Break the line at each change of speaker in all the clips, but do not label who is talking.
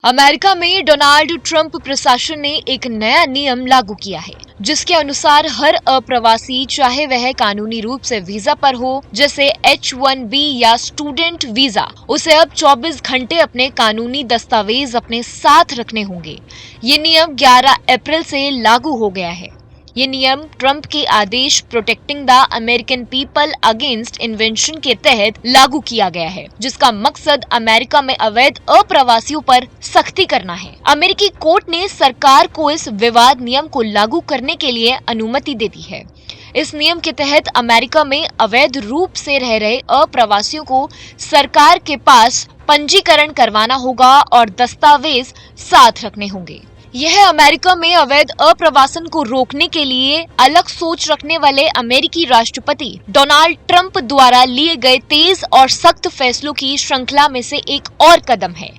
America में Donald Trump प्रशासन ने एक नया नियम लागू किया है, जिसके अनुसार हर अप्रवासी, चाहे वह कानूनी रूप से वीजा पर हो जैसे H-1B या स्टूडेंट वीजा, उसे अब 24 घंटे अपने कानूनी दस्तावेज अपने साथ रखने होंगे। ये नियम 11 अप्रैल से लागू हो गया है। ये नियम ट्रंप के आदेश protecting the American people against invention के तहत लागू किया गया है, जिसका मकसद अमेरिका में अवैध अप्रवासियों पर सख्ती करना है। अमेरिकी कोर्ट ने सरकार को इस विवाद नियम को लागू करने के लिए अनुमति दे दी है। इस नियम के तहत अमेरिका में अवैध रूप से रह रहे अप्रवासियों को सरकार के पास पंजीकरण करवाना होगा और दस्तावेज साथ रखने होंगे। यह अमेरिका में अवैध अप्रवासन को रोकने के लिए अलग सोच रखने वाले अमेरिकी राष्ट्रपति डोनाल्ड ट्रंप द्वारा लिए गए तेज और सख्त फैसलों की श्रृंखला में से एक और कदम है।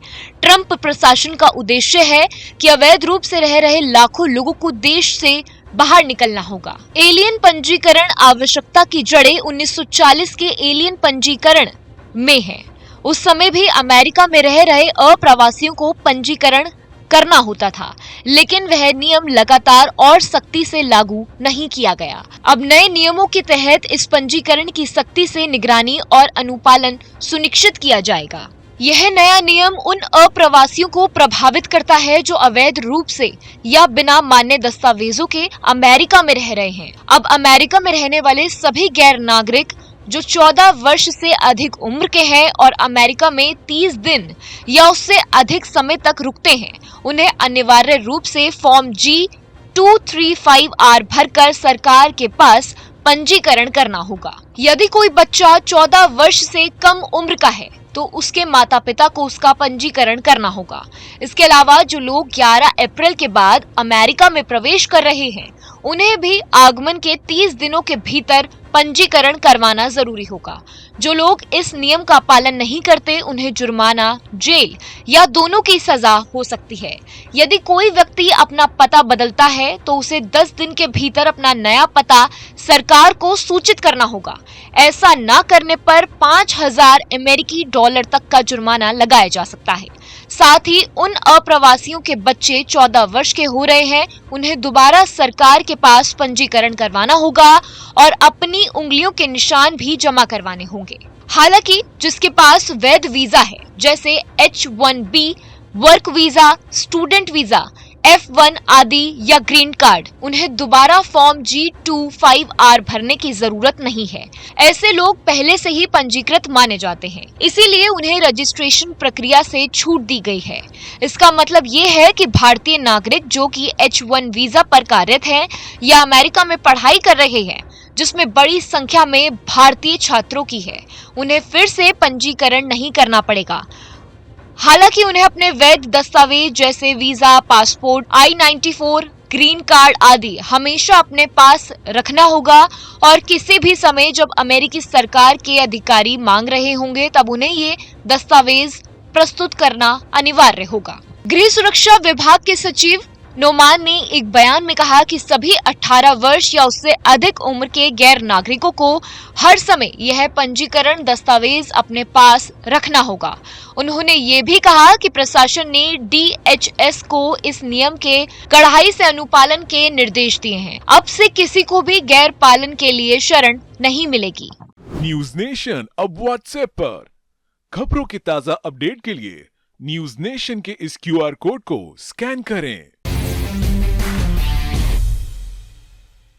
ट्रंप प्रशासन का उद्देश्य है कि अवैध रूप से रह रहे लाखों लोगों को देश से बाहर निकलना होगा। एलियन पंजीकरण आवश्यकता की जड़ें 1940 के एलियन पंजीकरण में है। उस समय भी अमेरिका में रह रहे अप्रवासियों को पंजीकरण करना होता था, लेकिन वह नियम लगातार और सख्ती से लागू नहीं किया गया। अब नए नियमों के तहत इस पंजीकरण की सख्ती से निगरानी और अनुपालन सुनिश्चित किया जाएगा। यह नया नियम उन अप्रवासियों को प्रभावित करता है जो अवैध रूप से या बिना मान्य दस्तावेजों के अमेरिका में रह रहे हैं। अब अमेरिका में रहने वाले सभी गैर नागरिक जो 14 वर्ष से अधिक उम्र के हैं और अमेरिका में 30 दिन या उससे अधिक समय तक रुकते हैं, उन्हें अनिवार्य रूप से फॉर्म G-235R भरकर सरकार के पास पंजीकरण करना होगा। यदि कोई बच्चा 14 वर्ष से कम उम्र का है तो उसके माता पिता को उसका पंजीकरण करना होगा। इसके अलावा जो लोग 11 अप्रैल के बाद अमेरिका में प्रवेश कर रहे हैं, उन्हें भी आगमन के 30 दिनों के भीतर पंजीकरण करवाना जरूरी होगा। जो लोग इस नियम का पालन नहीं करते, उन्हें जुर्माना, जेल या दोनों की सजा हो सकती है। यदि कोई व्यक्ति अपना पता बदलता है तो उसे 10 दिन के भीतर अपना नया पता सरकार को सूचित करना होगा। ऐसा न करने पर 5,000 अमेरिकी डॉलर तक का जुर्माना लगाया जा सकता है। साथ ही उन अप्रवासियों के बच्चे 14 वर्ष के हो रहे हैं, उन्हें दोबारा सरकार के पास पंजीकरण करवाना होगा और अपनी उंगलियों के निशान भी जमा करवाने होंगे। हालांकि जिसके पास वैध वीजा है जैसे H-1B, work visa, student visa, F-1 आदि या ग्रीन कार्ड, उन्हें दोबारा फॉर्म G-235R भरने की जरूरत नहीं है। ऐसे लोग पहले से ही पंजीकृत माने जाते हैं, इसीलिए उन्हें रजिस्ट्रेशन प्रक्रिया से छूट दी गई है। इसका मतलब ये है कि भारतीय नागरिक जो कि H-1 वीजा पर कार्यरत हैं या अमेरिका में पढ़ाई कर रहे हैं, जिसमें बड़ी संख्या में भारतीय छात्रों की है, उन्हें फिर से पंजीकरण नहीं करना पड़ेगा। हालांकि उन्हें अपने वैध दस्तावेज जैसे visa, passport, I-94, green card आदि हमेशा अपने पास रखना होगा और किसी भी समय जब अमेरिकी सरकार के अधिकारी मांग रहे होंगे तब उन्हें ये दस्तावेज प्रस्तुत करना अनिवार्य होगा। गृह सुरक्षा विभाग के सचिव नोमान ने एक बयान में कहा कि सभी 18 वर्ष या उससे अधिक उम्र के गैर नागरिकों को हर समय यह पंजीकरण दस्तावेज अपने पास रखना होगा। उन्होंने ये भी कहा कि प्रशासन ने DHS को इस नियम के कड़ाई से अनुपालन के निर्देश दिए हैं। अब से किसी को भी गैर पालन के लिए शरण नहीं मिलेगी।
न्यूज नेशन अब व्हाट्सएप पर खबरों की ताजा अपडेट के लिए न्यूज नेशन के इस QR कोड को स्कैन करें।